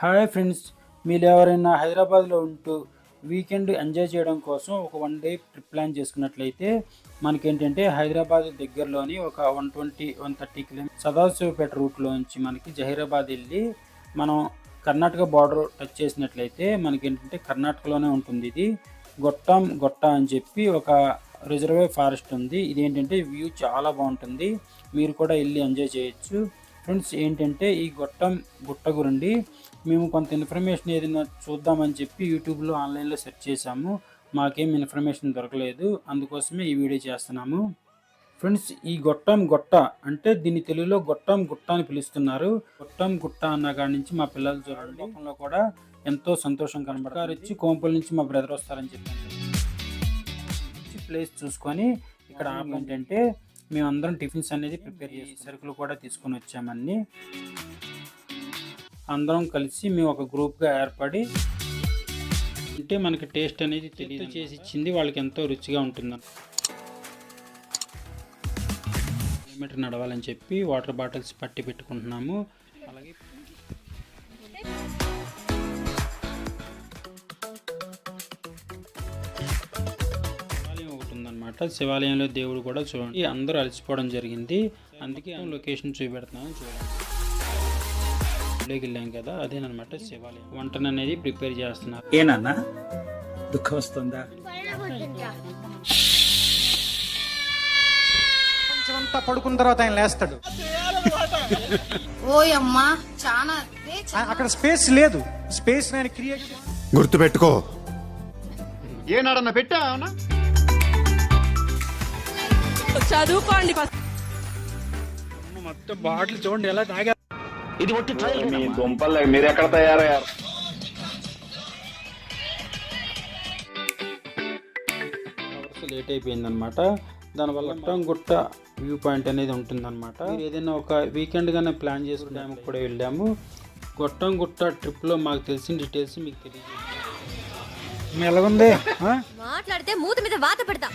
Hi friends, మీరు ఎవరైనా హైదరాబాద్లో ఉంటూ వీకెండ్ ఎంజాయ్ చేయడం కోసం ఒక 1 డే ట్రిప్ ప్లాన్ చేసుకున్నట్లయితే మనకేంటంటే హైదరాబాద్ దగ్గరలోని ఒక 130 కిలోమీటర్ సదాశివపేట రూట్లోంచి మనకి జహీరాబాద్ వెళ్ళి మనం కర్ణాటక బార్డర్ టచ్ చేసినట్లయితే మనకేంటంటే కర్ణాటకలోనే ఉంటుంది. ఇది గొట్ట అని చెప్పి ఒక రిజర్వేర్ ఫారెస్ట్ ఉంది. ఇదేంటంటే వ్యూ చాలా బాగుంటుంది, మీరు కూడా వెళ్ళి ఎంజాయ్ చేయొచ్చు. ఫ్రెండ్స్ ఏంటంటే ఈ గుట్ట గురించి మేము కొంత ఇన్ఫర్మేషన్ ఏదైనా చూద్దామని చెప్పి యూట్యూబ్లో ఆన్లైన్లో సెర్చ్ చేసాము. మాకేం ఇన్ఫర్మేషన్ దొరకలేదు, అందుకోసమే ఈ వీడియో చేస్తున్నాము. ఫ్రెండ్స్ ఈ గొట్ట అంటే దీన్ని తెలుగులో గుట్ట అని పిలుస్తున్నారు. గుట్ట అన్న కాడి నుంచి మా పిల్లలు చూడండి ముఖంలో కూడా ఎంతో సంతోషం కనబడతారు. వచ్చి కోంపల్ నుంచి మా బ్రదర్ వస్తారని చెప్పాను. ప్లేస్ చూసుకొని ఇక్కడ ఏంటంటే మేమందరం టిఫిన్స్ అనేది ప్రిపేర్ చేసి సరుకులు కూడా తీసుకొని వచ్చామని అందరం కలిసి మేము ఒక గ్రూప్గా ఏర్పడి అంటే మనకి టేస్ట్ అనేది తెలియదు చేసి ఇచ్చింది వాళ్ళకి ఎంతో రుచిగా ఉంటుందని కిలోమీటర్ నడవాలని చెప్పి వాటర్ బాటిల్స్ పట్టి పెట్టుకుంటున్నాము. అలాగే శివాలయంలో దేవుడు కూడా చూడండి, అందరూ అలసిపోవడం జరిగింది, అందుకే లొకేషన్ చూపెడుతున్నాను చూడండి. వెళ్ళాం కదా, అదేనమాట శివాలయం. వంటను అనేది ప్రిపేర్ చేస్తున్నారు. ఏనన్నా దుఃఖం వస్తుందా? పడుకున్న తర్వాత ఆయన లేస్తాడు. ఓయమ్మా చాలా అక్కడ స్పేస్ లేదు, స్పేస్ నేను క్రియేట్ గుర్తుపెట్టుకో. ఏనాడన్నా పెట్టా చదువుకోండి. మొత్తం బాటిల్ చూడండి ఎలా తాగా. ఇది ఒట్టి మీ దుంపలు మీరు ఎక్కడ తయారయ్యారు? లేట్ అయిపోయిందనమాట. దానివల్ల గుట్ట వ్యూ పాయింట్ అనేది ఉంటుందన్నమాట. ఏదైనా ఒక వీకెండ్ గానే ప్లాన్ చేసుకుని డ్యామ్కి కూడా వెళ్ళాము. గుట్ట ట్రిప్లో మాకు తెలిసిన డీటెయిల్స్ మీకు తెలియదు. ఎలాగుంది? మాట్లాడితే మూత మీద వాత పెడతా.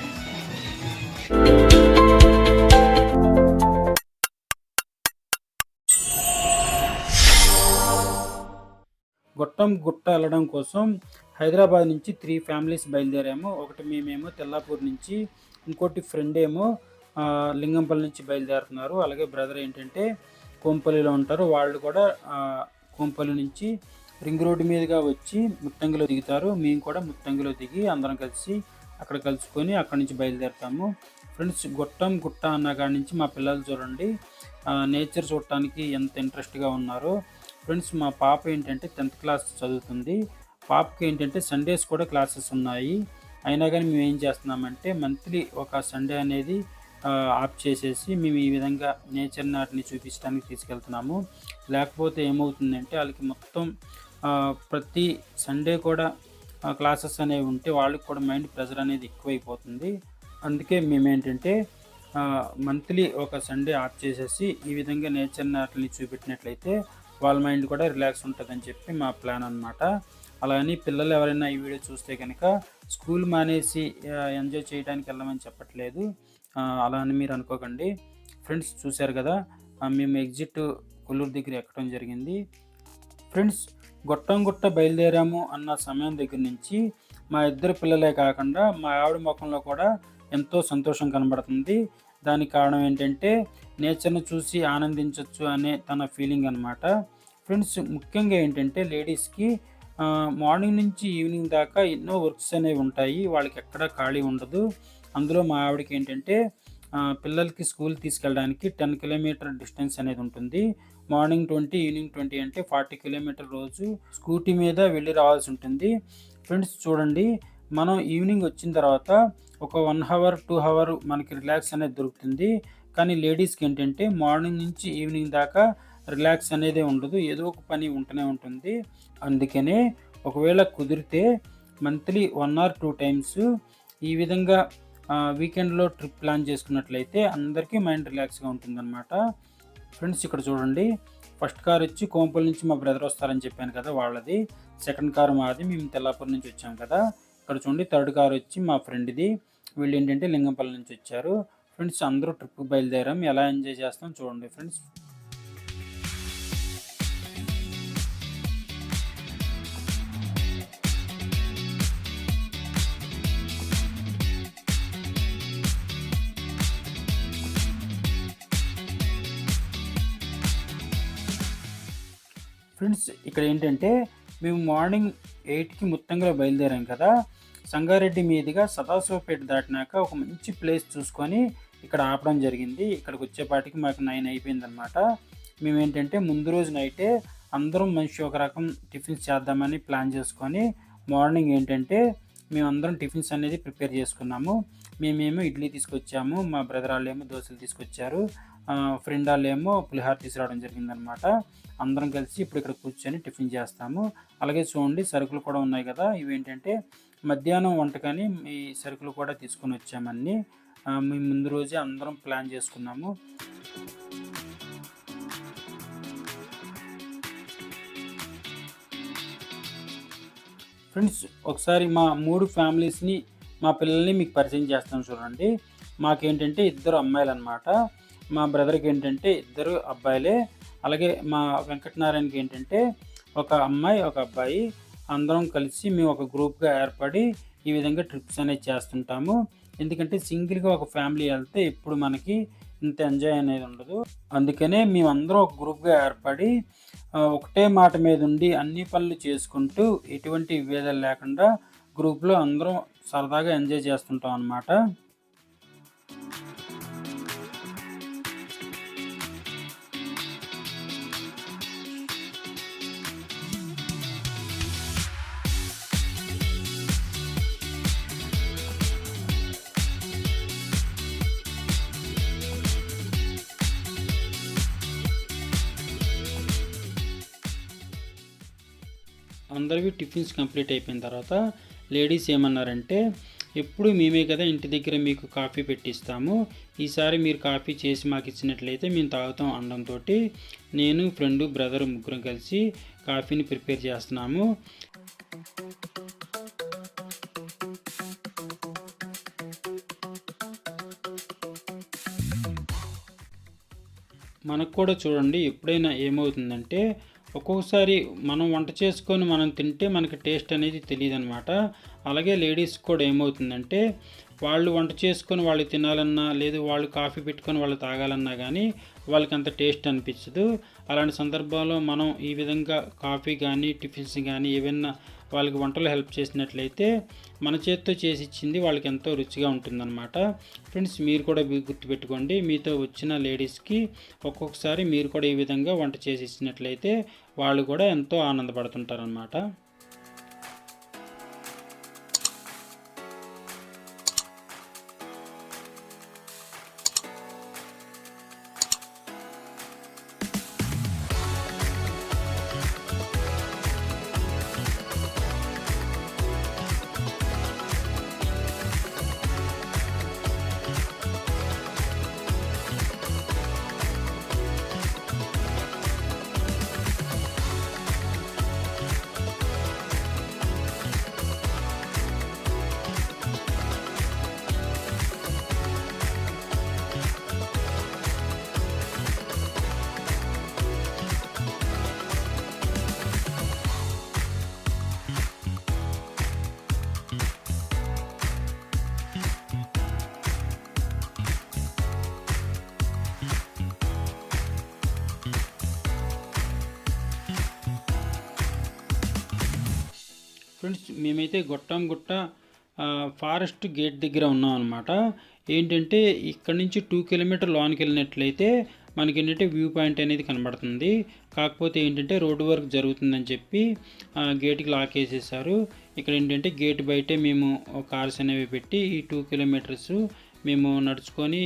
గుట్ట వెళ్ళడం కోసం హైదరాబాద్ నుంచి 3 ఫ్యామిలీస్ బయలుదేరాము. ఒకటి మేమేమో తెల్లాపూర్ నుంచి, ఇంకోటి ఫ్రెండ్ ఏమో లింగంపల్లి నుంచి బయలుదేరుతున్నారు. అలాగే బ్రదర్ ఏంటంటే కోంపల్లిలో ఉంటారు, వాళ్ళు కూడా కోంపల్లి నుంచి రింగ్ రోడ్డు మీదుగా వచ్చి ముత్తంగిలో దిగుతారు. మేము కూడా ముత్తంగిలో దిగి అందరం కలిసి అక్కడ కలుసుకొని అక్కడి నుంచి బయలుదేరుతాము. ఫ్రెండ్స్ గుట్ట అన్న కాడి నుంచి మా పిల్లలు చూడండి నేచర్ చూడటానికి ఎంత ఇంట్రెస్ట్గా ఉన్నారో. ఫ్రెండ్స్ మా పాప ఏంటంటే 10th క్లాస్ చదువుతుంది. పాపకి ఏంటంటే సండేస్ కూడా క్లాసెస్ ఉన్నాయి. అయినా కానీ మేము ఏం చేస్తున్నామంటే మంత్లీ ఒక సండే అనేది ఆఫ్ చేసేసి మేము ఈ విధంగా నేచర్ నాటిని చూపించడానికి తీసుకెళ్తున్నాము. లేకపోతే ఏమవుతుందంటే వాళ్ళకి మొత్తం ప్రతి సండే కూడా క్లాసెస్ అనేవి ఉంటే వాళ్ళకి కూడా మైండ్ ప్రెజర్ అనేది ఎక్కువైపోతుంది. అందుకే మేమేంటంటే మంత్లీ ఒక సండే ఆఫ్ చేసేసి ఈ విధంగా నేచర్ నాటిని చూపెట్టినట్లయితే వాళ్ళ మైండ్ కూడా రిలాక్స్ ఉంటుందని చెప్పి మా ప్లాన్ అనమాట. అలాగని పిల్లలు ఎవరైనా ఈ వీడియో చూస్తే కనుక స్కూల్ మానేసి ఎంజాయ్ చేయడానికి వెళ్ళమని చెప్పట్లేదు, అలా అని మీరు అనుకోకండి. ఫ్రెండ్స్ చూశారు కదా, మేము ఎగ్జిట్ కొల్లూరు దగ్గర ఎక్కడం జరిగింది. ఫ్రెండ్స్ గుట్ట బయలుదేరాము అన్న సమయం దగ్గర నుంచి మా ఇద్దరు పిల్లలే కాకుండా మా ఆవిడ ముఖంలో కూడా ఎంతో సంతోషం కనబడుతుంది. దానికి కారణం ఏంటంటే నేచర్ను చూసి ఆనందించవచ్చు అనే తన ఫీలింగ్ అనమాట. ఫ్రెండ్స్ ముఖ్యంగా ఏంటంటే లేడీస్కి మార్నింగ్ నుంచి ఈవినింగ్ దాకా ఎన్నో వర్క్స్ అనేవి ఉంటాయి, వాళ్ళకి ఎక్కడ ఖాళీ ఉండదు. అందులో మా ఆవిడకి ఏంటంటే పిల్లలకి స్కూల్ తీసుకెళ్ళడానికి 10 కిలోమీటర్ డిస్టెన్స్ అనేది ఉంటుంది. మార్నింగ్ 20 ఈవినింగ్ 20 అంటే 40 కిలోమీటర్ రోజు స్కూటీ మీద వెళ్ళి రావాల్సి ఉంటుంది. ఫ్రెండ్స్ చూడండి, మనం ఈవినింగ్ వచ్చిన తర్వాత ఒక 1 అవర్ 2 అవర్ మనకి రిలాక్స్ అనేది దొరుకుతుంది. కానీ లేడీస్కి ఏంటంటే మార్నింగ్ నుంచి ఈవినింగ్ దాకా రిలాక్స్ అనేది ఉండదు, ఏదో ఒక పని ఉంటూనే ఉంటుంది. అందుకనే ఒకవేళ కుదిరితే మంత్లీ 1 or 2 times ఈ విధంగా వీకెండ్లో ట్రిప్ ప్లాన్ చేసుకున్నట్లయితే అందరికీ మైండ్ రిలాక్స్గా ఉంటుందన్నమాట. ఫ్రెండ్స్ ఇక్కడ చూడండి, ఫస్ట్ కార్ వచ్చి కోంపల్ నుంచి మా బ్రదర్ వస్తారని చెప్పాను కదా వాళ్ళది. సెకండ్ కార్ మాది, మేము తెల్లాపూర్ నుంచి వచ్చాం కదా. ఇక్కడ చూడండి థర్డ్ కార్ వచ్చి మా ఫ్రెండ్ది, వీళ్ళు ఏంటంటే లింగంపల్లి నుంచి వచ్చారు. ఫ్రెండ్స్ అందరూ ట్రిప్కి బయలుదేరాం, ఎలా ఎంజాయ్ చేస్తాం చూడండి ఫ్రెండ్స్. ఫ్రెండ్స్ ఇక్కడ ఏంటంటే మేము మార్నింగ్ 8కి ముత్తంగలో బయలుదేరాం కదా, సంగారెడ్డి మీదుగా సదాశివపేట దాటినాక ఒక మంచి ప్లేస్ చూసుకొని ఇక్కడ ఆపడం జరిగింది. ఇక్కడికి వచ్చేపాటికి మాకు 9 అయిపోయిందనమాట. మేము ఏంటంటే ముందు రోజు నైటే అందరం మనిషి ఒక రకం టిఫిన్స్ చేద్దామని ప్లాన్ చేసుకొని మార్నింగ్ ఏంటంటే మేమందరం టిఫిన్స్ అనేది ప్రిపేర్ చేసుకున్నాము. మేమేమో ఇడ్లీ తీసుకొచ్చాము, మా బ్రదర్ వాళ్ళు ఏమో దోశలు తీసుకొచ్చారు, ఫ్రెండ్ వాళ్ళు ఏమో పులిహార తీసుకురావడం జరిగిందనమాట. అందరం కలిసి ఇప్పుడు ఇక్కడ కూర్చొని టిఫిన్ చేస్తాము. అలాగే చూడండి సరుకులు కూడా ఉన్నాయి కదా, ఇవేంటంటే మధ్యాహ్నం వంటకని ఈ సరుకులు కూడా తీసుకొని వచ్చామన్నీ. మేము ముందు రోజే అందరం ప్లాన్ చేసుకున్నాము. ఫ్రెండ్స్ ఒకసారి మా 3 ఫ్యామిలీస్ని, మా పిల్లల్ని మీకు పరిచయం చేస్తాను చూడండి. మాకేంటంటే 2 అమ్మాయిలు అనమాట, మా బ్రదర్కి ఏంటంటే 2 అబ్బాయిలే. అలాగే మా వెంకటనారాయణకి ఏంటంటే ఒక అమ్మాయి ఒక అబ్బాయి. అందరం కలిసి మేము ఒక గ్రూప్గా ఏర్పడి ఈ విధంగా ట్రిప్స్ అనేది చేస్తుంటాము. ఎందుకంటే సింగిల్గా ఒక ఫ్యామిలీ వెళ్తే ఇప్పుడు మనకి ఇంత ఎంజాయ్ అనేది ఉండదు. అందుకనే మేమందరం ఒక గ్రూప్గా ఏర్పడి ఒకటే మాట మీద ఉండి అన్ని పనులు చేసుకుంటూ ఎటువంటి విభేదాలు లేకుండా గ్రూప్లో అందరం సరదాగా ఎంజాయ్ చేస్తుంటాం అన్నమాట. అందరివి టిఫిన్స్ కంప్లీట్ అయిపోయిన తర్వాత లేడీస్ ఏమన్నారంటే, ఎప్పుడు మేమే కదా ఇంటి దగ్గర మీకు కాఫీ పెట్టిస్తాము, ఈసారి మీరు కాఫీ చేసి మాకు ఇచ్చినట్లయితే మేము తాగుతాం అనడంతో నేను ఫ్రెండు బ్రదర్ ముగ్గురం కలిసి కాఫీని ప్రిపేర్ చేస్తున్నాము. మనకు కూడా చూడండి ఎప్పుడైనా ఏమవుతుందంటే ఒక్కొక్కసారి మనం వంట చేసుకొని మనం తింటే మనకి టేస్ట్ అనేది తెలియదు అనమాట. అలాగే లేడీస్ కూడా ఏమవుతుందంటే వాళ్ళు వంట చేసుకొని వాళ్ళు తినాలన్నా లేదు వాళ్ళు కాఫీ పెట్టుకొని వాళ్ళు తాగాలన్నా కానీ వాళ్ళకి అంత టేస్ట్ అనిపించదు. అలాంటి సందర్భాల్లో మనం ఈ విధంగా కాఫీ కానీ టిఫిన్స్ కానీ ఏవైనా వాళ్ళకి వంటలు హెల్ప్ చేసినట్లయితే మన చేతితో చేసి ఇచ్చింది వాళ్ళకి ఎంతో రుచిగా ఉంటుందన్నమాట. ఫ్రెండ్స్ మీరు కూడా గుర్తుపెట్టుకోండి, మీతో వచ్చిన లేడీస్కి ఒక్కొక్కసారి మీరు కూడా ఈ విధంగా వంట చేసి ఇచ్చినట్లయితే వాళ్ళు కూడా ఎంతో ఆనందపడుతుంటారన్నమాట. ఫ్రెండ్స్ మేమైతే గుట్ట ఫారెస్ట్ గేట్ దగ్గర ఉన్నాం అనమాట. ఏంటంటే ఇక్కడ నుంచి 2 కిలోమీటర్ లోనికి వెళ్ళినట్లయితే మనకి ఏంటంటే వ్యూ పాయింట్ అనేది కనబడుతుంది. కాకపోతే ఏంటంటే రోడ్డు వర్క్ జరుగుతుందని చెప్పి గేట్కి లాక్ వేసేసారు. ఇక్కడ ఏంటంటే గేట్ బయటే మేము కార్స్ అనేవి పెట్టి ఈ 2 కిలోమీటర్స్ మేము నడుచుకొని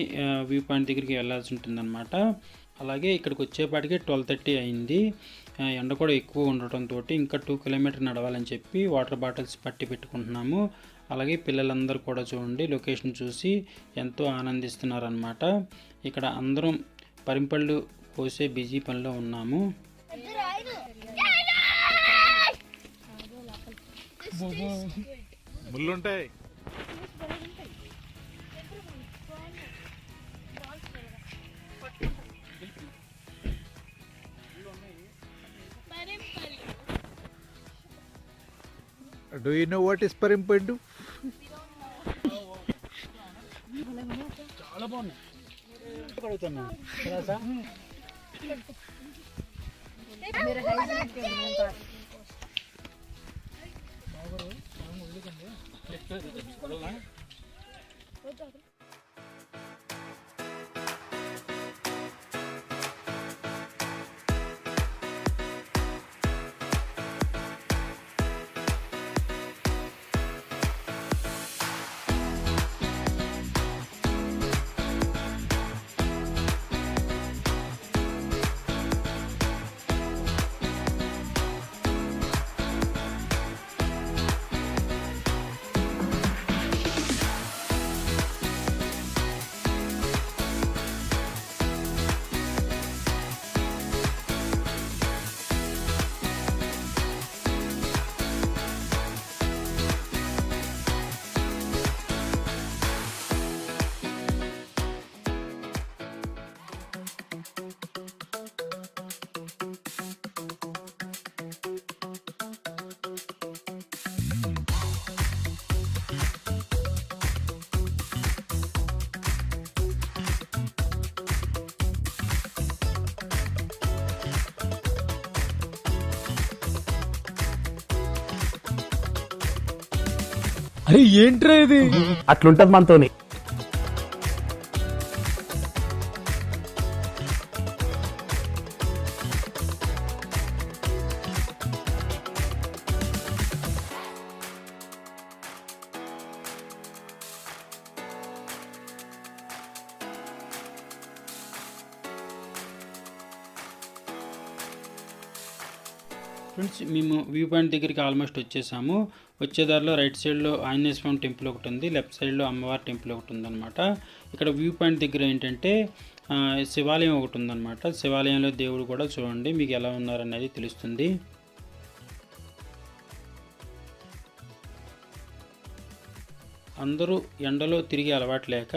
వ్యూ పాయింట్ దగ్గరికి వెళ్ళాల్సి ఉంటుందన్నమాట. అలాగే ఇక్కడికి వచ్చేపాటికి 12:30 అయింది. ఎండ కూడా ఎక్కువ ఉండటంతో ఇంకా 2 కిలోమీటర్ నడవాలని చెప్పి వాటర్ బాటిల్స్ పట్టి పెట్టుకుంటున్నాము. అలాగే పిల్లలందరూ కూడా చూడండి లొకేషన్ చూసి ఎంతో ఆనందిస్తున్నారన్నమాట. ఇక్కడ అందరం పరింపళ్ళు కోసే బిజీ పనిలో ఉన్నాము. ముళ్ళుంటాయి. Do you know what is Parimpandu? చాలా బాగున్నాయి. అరే ఏంట్రా ఇది? అట్లుంటది మనతోని. ఫ్రెండ్స్ మేము వ్యూ పాయింట్ దగ్గరికి ఆల్మోస్ట్ వచ్చేసాము. వచ్చే దారిలో రైట్ సైడ్లో ఆంజనేయ స్వామి టెంపుల్ ఒకటి ఉంది, లెఫ్ట్ సైడ్లో అమ్మవారి టెంపుల్ ఒకటి ఉందన్నమాట. ఇక్కడ వ్యూ పాయింట్ దగ్గర ఏంటంటే శివాలయం ఒకటి ఉందన్నమాట. శివాలయంలో దేవుడు కూడా చూడండి మీకు ఎలా ఉన్నారనేది తెలుస్తుంది. అందరూ ఎండలో తిరిగి అలవాటు లేక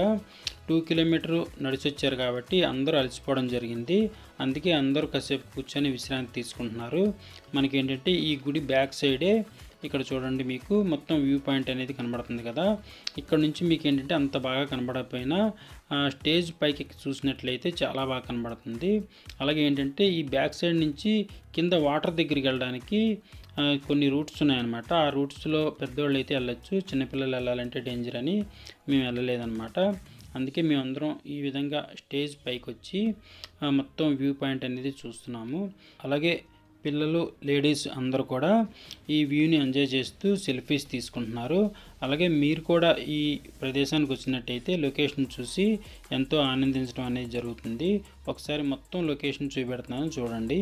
2 కిలోమీటర్ నడిచొచ్చారు కాబట్టి అందరూ అలసిపోవడం జరిగింది. అందుకే అందరూ కాసేపు కూర్చొని విశ్రాంతి తీసుకుంటున్నారు. మనకి ఏంటంటే ఈ గుడి బ్యాక్ సైడే ఇక్కడ చూడండి మీకు మొత్తం వ్యూ పాయింట్ అనేది కనబడుతుంది కదా. ఇక్కడ నుంచి మీకు ఏంటంటే అంత బాగా కనబడకపోయినా స్టేజ్ పైకి చూసినట్లయితే చాలా బాగా కనబడుతుంది. అలాగే ఏంటంటే ఈ బ్యాక్ సైడ్ నుంచి కింద వాటర్ దగ్గరికి వెళ్ళడానికి కొన్ని రూట్స్ ఉన్నాయన్నమాట. ఆ రూట్స్లో పెద్దవాళ్ళు అయితే వెళ్ళొచ్చు, చిన్నపిల్లలు వెళ్ళాలంటే డేంజర్ అని మేము వెళ్ళలేదన్నమాట. అందుకే మేమందరం ఈ విధంగా స్టేజ్ పైకి వచ్చి మొత్తం వ్యూ పాయింట్ అనేది చూస్తున్నాము. అలాగే పిల్లలు లేడీస్ అందరూ కూడా ఈ వ్యూని ఎంజాయ్ చేస్తూ సెల్ఫీస్ తీసుకుంటున్నారు. అలాగే మీరు కూడా ఈ ప్రదేశానికి వచ్చినట్టయితే లొకేషన్ చూసి ఎంతో ఆనందించడం అనేది జరుగుతుంది. ఒకసారి మొత్తం లొకేషన్ చూపెడుతున్నాను చూడండి.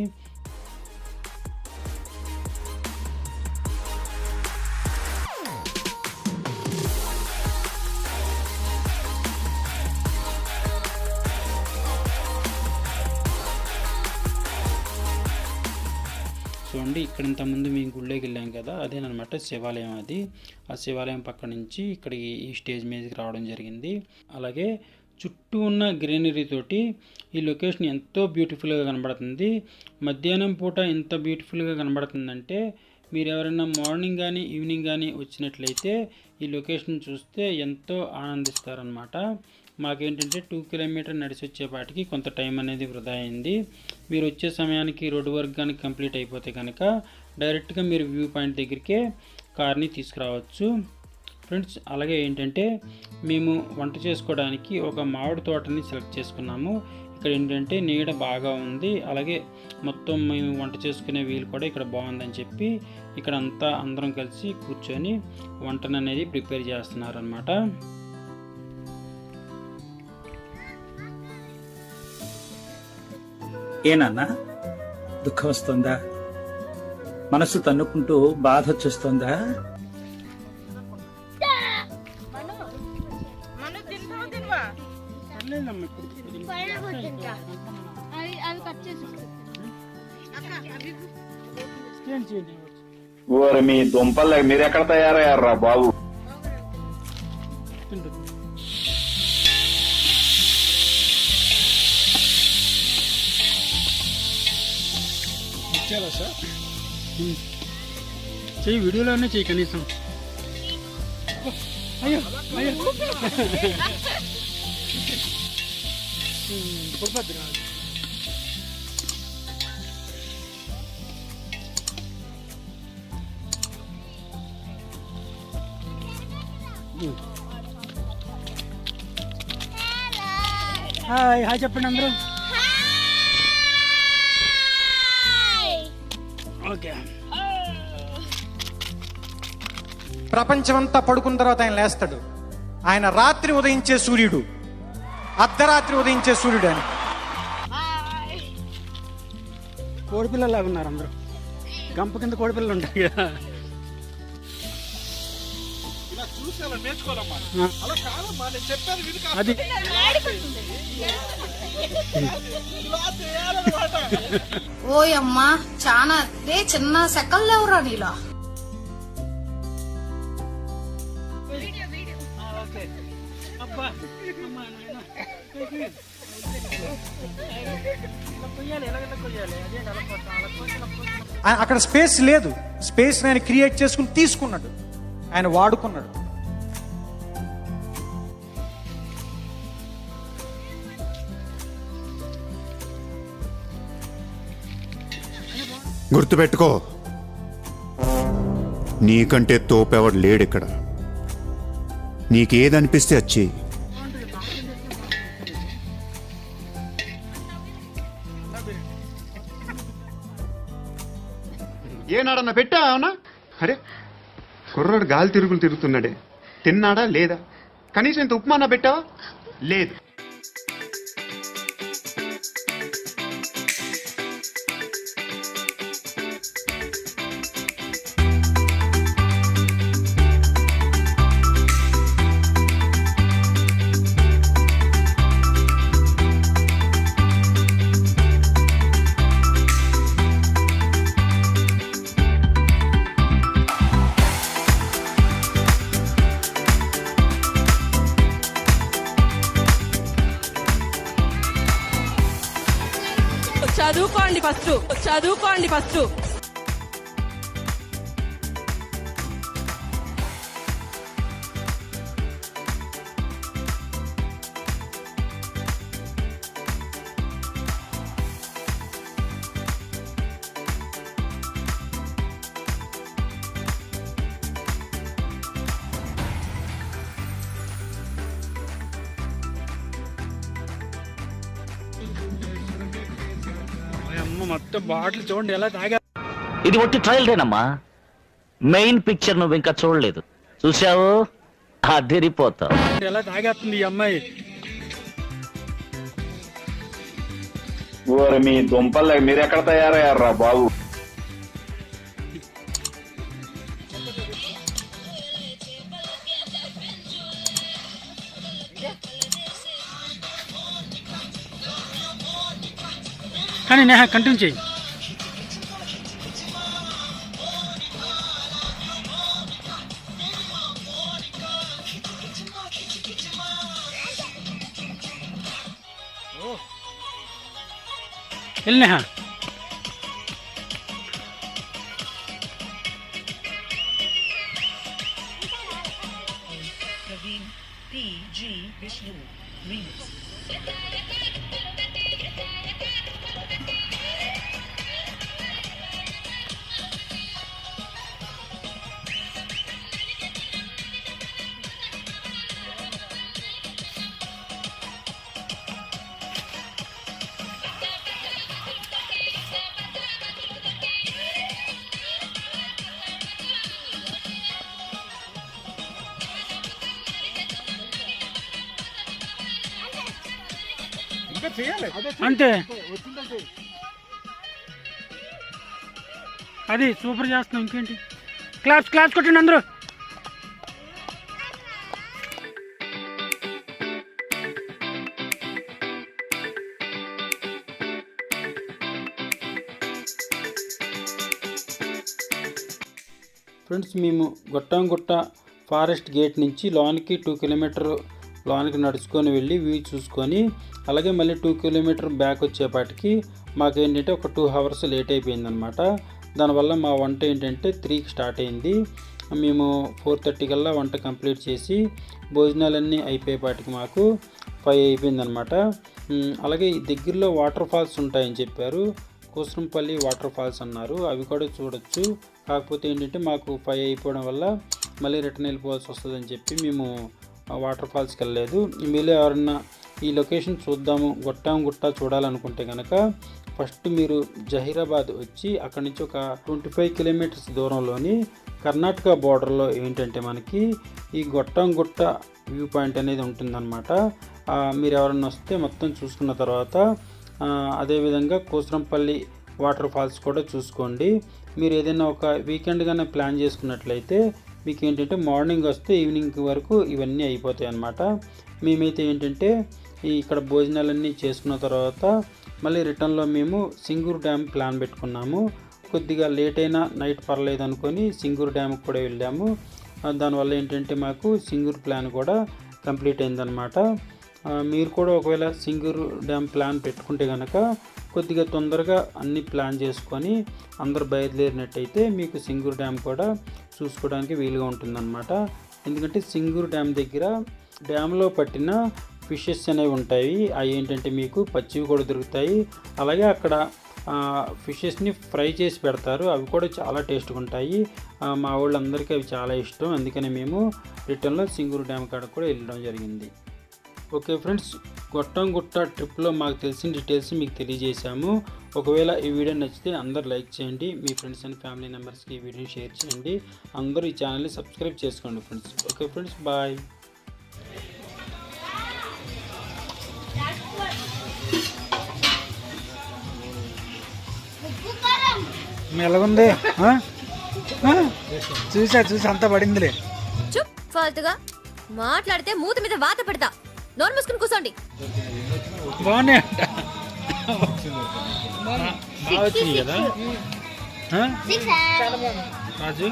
చూడండి ఇక్కడ ఇంతకుముందు మేము గుళ్ళోకి వెళ్ళాం కదా, అదేనమాట శివాలయం. అది ఆ శివాలయం పక్క నుంచి ఇక్కడికి ఈ స్టేజ్ మీదకి రావడం జరిగింది. అలాగే చుట్టూ ఉన్న గ్రీనరీ తోటి ఈ లొకేషన్ ఎంతో బ్యూటిఫుల్గా కనబడుతుంది. మధ్యాహ్నం పూట ఎంత బ్యూటిఫుల్గా కనబడుతుందంటే మీరు ఎవరైనా మార్నింగ్ కానీ ఈవినింగ్ కానీ వచ్చినట్లయితే ఈ లొకేషన్ చూస్తే ఎంతో ఆనందిస్తారనమాట. మాకేంటంటే 2 కిలోమీటర్ నడిచి వచ్చేపాటికి కొంత టైం అనేది వృధా అయింది. మీరు వచ్చే సమయానికి రోడ్డు వర్క్ కానీ కంప్లీట్ అయిపోతే కనుక డైరెక్ట్గా మీరు వ్యూ పాయింట్ దగ్గరికే కార్ని తీసుకురావచ్చు ఫ్రెండ్స్. అలాగే ఏంటంటే మేము వంట చేసుకోవడానికి ఒక మామిడి తోటని సెలెక్ట్ చేసుకున్నాము. ఇక్కడ ఏంటంటే నీడ బాగా ఉంది, అలాగే మొత్తం మేము వంట చేసుకునే వీలు కూడా ఇక్కడ బాగుందని చెప్పి ఇక్కడ అంతా అందరం కలిసి కూర్చొని వంటను అనేది ప్రిపేర్ చేస్తున్నారనమాట. ఏనన్నా దుఃఖం వస్తుందా? మనసు తన్నుకుంటూ బాధ వచ్చేస్తుందా? ఓరి మీ దుంపలు మీరు ఎక్కడ తయారయ్యారా బాబు? చెయ్యి, వీడియోలోనే చెయ్యి కనీసం. అయ్యో అయ్యో హాయ్ హాయ్ చెప్పండి అందరూ. ఓకే. ప్రపంచమంతా పడుకున్న తర్వాత ఆయన లేస్తాడు. ఆయన రాత్రి ఉదయించే సూర్యుడు, అర్ధరాత్రి ఉదయించే సూర్యుడు అని. కోడిపిల్లలాగా ఉన్నారు అందరూ. గంప కింద కోడిపిల్లలు ఉంటాయి కదా. అది ఓయమ్మా చాలా రే చిన్న సెకల్ లేవురా నీలా. అక్కడ స్పేస్ లేదు. స్పేస్ ఆయన క్రియేట్ చేసుకుని తీసుకున్నాడు, ఆయన వాడుకున్నాడు. గుర్తుపెట్టుకో, నీకంటే తోపెవడు లేడిక్కడ. నీకేదనిపిస్తే వచ్చి ఏనాడన్నా పెట్టావనా? అరే కుర్రాడు గాలి తిరుగులు తిరుగుతున్నాడే, తిన్నాడా లేదా? కనీసం ఇంత ఉప్మానా పెట్టావా? లేదు. చదువుకోండి ఫస్ట్. మొత్తం బాటిల్ చూడండి ఎలా తాగా. ఇది ఒట్టి ట్రయల్ రేనమ్మా, మెయిన్ పిక్చర్ నువ్వు ఇంకా చూడలేదు. చూసావు అదిరిపోతావు. ఎలా తాగేస్తుంది ఈ అమ్మాయి. ఓరి మీ దుంపలు మీరు ఎక్కడ తయారయ్యారా బాబు? కానీ నేహ కంటిన్యూ చేయి. వెళ్ళి నేహ. అంతే, అది సూపర్ చేస్తున్నాం. ఇంకేంటి, క్లాస్ క్లాస్ కొట్టండి అందరూ. ఫ్రెండ్స్, మేము గొట్టంగుట్ట ఫారెస్ట్ గేట్ నుంచి లోనికి 2 కిలోమీటర్ లోనికి నడుచుకొని వెళ్ళి వ్యూ చూసుకొని అలాగే మళ్ళీ 2 కిలోమీటర్ బ్యాక్ వచ్చేపాటికి మాకేంటంటే ఒక 2 అవర్స్ లేట్ అయిపోయిందనమాట. దానివల్ల మా వంట ఏంటంటే 3కి స్టార్ట్ అయింది. మేము 4:30 కల్లా వంట కంప్లీట్ చేసి భోజనాలన్నీ అయిపోయేపాటికి మాకు 5 అయిపోయిందనమాట. అలాగే దగ్గరలో వాటర్ ఫాల్స్ ఉంటాయని చెప్పారు. కూసరంపల్లి వాటర్ ఫాల్స్ అన్నారు, అవి కూడా చూడొచ్చు. కాకపోతే ఏంటంటే మాకు 5 అయిపోవడం వల్ల మళ్ళీ రిటర్న్ వెళ్ళిపోవాల్సి వస్తుందని చెప్పి మేము వాటర్ ఫాల్స్కి వెళ్ళలేదు. మీలో ఎవరన్నా ఈ లొకేషన్ చూద్దాము గుట్ట చూడాలనుకుంటే కనుక ఫస్ట్ మీరు జహీరాబాద్ వచ్చి అక్కడి నుంచి ఒక 25 కిలోమీటర్స్ దూరంలోని కర్ణాటక బోర్డర్లో ఏంటంటే మనకి ఈ గుట్ట వ్యూ పాయింట్ అనేది ఉంటుందన్నమాట. మీరు ఎవరన్నా వస్తే మొత్తం చూసుకున్న తర్వాత అదేవిధంగా కోసరంపల్లి వాటర్ ఫాల్స్ కూడా చూసుకోండి. మీరు ఏదైనా ఒక వీకెండ్ గానే ప్లాన్ చేసుకున్నట్లయితే మీకు ఏంటంటే మార్నింగ్ వస్తే ఈవినింగ్ వరకు ఇవన్నీ అయిపోతాయి అన్నమాట. మేమైతే ఏంటంటే ఇక్కడ భోజనాలన్నీ చేసుకున్న తర్వాత మళ్ళీ రిటర్న్లో మేము సింగూరు డ్యామ్ ప్లాన్ పెట్టుకున్నాము. కొద్దిగా లేట్ అయినా నైట్ పర్లేదు అనుకొని సింగూరు డ్యామ్కి కూడా వెళ్ళాము. దానివల్ల ఏంటంటే మాకు సింగూరు ప్లాన్ కూడా కంప్లీట్ అయిందనమాట. మీరు కూడా ఒకవేళ సింగూరు డ్యామ్ ప్లాన్ పెట్టుకుంటే కనుక కొద్దిగా తొందరగా అన్ని ప్లాన్ చేసుకొని అందరూ బయలుదేరినట్టయితే మీకు సింగూరు డ్యామ్ కూడా చూసుకోవడానికి వీలుగా ఉంటుందన్నమాట. ఎందుకంటే సింగూరు డ్యామ్ దగ్గర డ్యామ్లో పట్టిన ఫిషెస్ అనేవి ఉంటాయి. అవి ఏంటంటే మీకు పచ్చివి కూడా దొరుకుతాయి. అలాగే అక్కడ ఫిషెస్ని ఫ్రై చేసి పెడతారు, అవి కూడా చాలా టేస్ట్గా ఉంటాయి. మా వాళ్ళందరికీ అవి చాలా ఇష్టం. అందుకని మేము రిటర్న్లో సింగూరు డ్యామ్ కాడకు కూడా వెళ్ళడం జరిగింది. ఓకే ఫ్రెండ్స్, గుట్ట ట్రిప్లో మాకు తెలిసిన డీటెయిల్స్ మీకు తెలియజేశాము. ఒకవేళ ఈ వీడియో నచ్చితే అందరూ లైక్ చేయండి, మీ ఫ్రెండ్స్ అండ్ ఫ్యామిలీ మెంబర్స్కి ఈ వీడియోని షేర్ చేయండి. అందరూ ఈ ఛానల్ని సబ్స్క్రైబ్ చేసుకోండి ఫ్రెండ్స్. Okay friends, bye. ఎలాగుంది? చూసా అంతా పడిందిలే. చుప్ ఫాల్తుగా మాట్లాడితే మూత మీద వాత పెడతా. నోరు మూసుకుని కూర్చోండి. బాగున్నాయి కదా రాజు,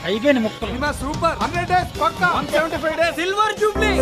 అయిపోయింది ముక్కలు. సూపర్ 100 days పక్కా 175 days సిల్వర్ జూబ్లీ.